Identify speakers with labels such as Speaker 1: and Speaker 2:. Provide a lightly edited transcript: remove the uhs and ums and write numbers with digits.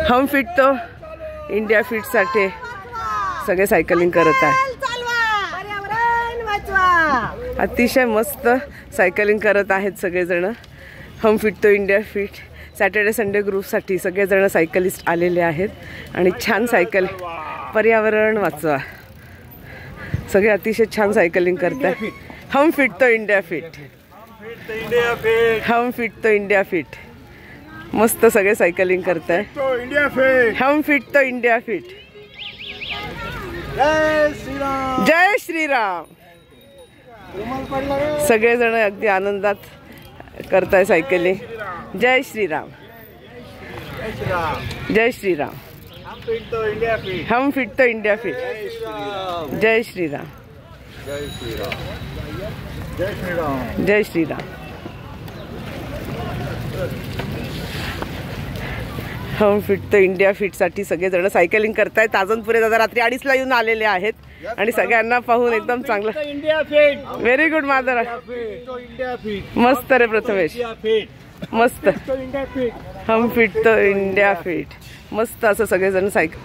Speaker 1: हम fit तो India fit साठी सगळे सायकलिंग करत आहे। अतिशय मस्त सायकलिंग करत आहेत सगळेजण। हम फिट तो इंडिया फिट सॅटर्डे संडे ग्रुपसाठी सगळेजण सायकलिस्ट आलेले आहेत आणि छान सायकल पर्यावरण वाचवा। सगळे अतिशय छान सायकलिंग करतात। हम फिट तो इंडिया फिट, हम फिट तो इंडिया फिट। मस्त सगळे सायकलिंग करतात। हम फिट तो इंडिया फिट। जय श्रीराम। सगळेजण अगदी आनंदात करताय सायकलिंग। जय श्रीराम, जय श्रीराम। हम फिट तो इंडिया फिट। जय श्रीराम, जय श्रीराम, जय श्रीराम, जय श्रीराम। हम फिट तो इंडिया फिट साठी सगळेजण सायकलिंग करतायत। आजनपुरे दादा रात्री 2:30 ला येऊन आलेले आहेत आणि सगळ्यांना पाहून एकदम चांगलं।
Speaker 2: इंडिया फिट,
Speaker 1: व्हेरी गुड मादर। मस्त रे प्रथमेश, मस्त। हम फिट तो इंडिया फिट। मस्त असं सगळेजण सायकल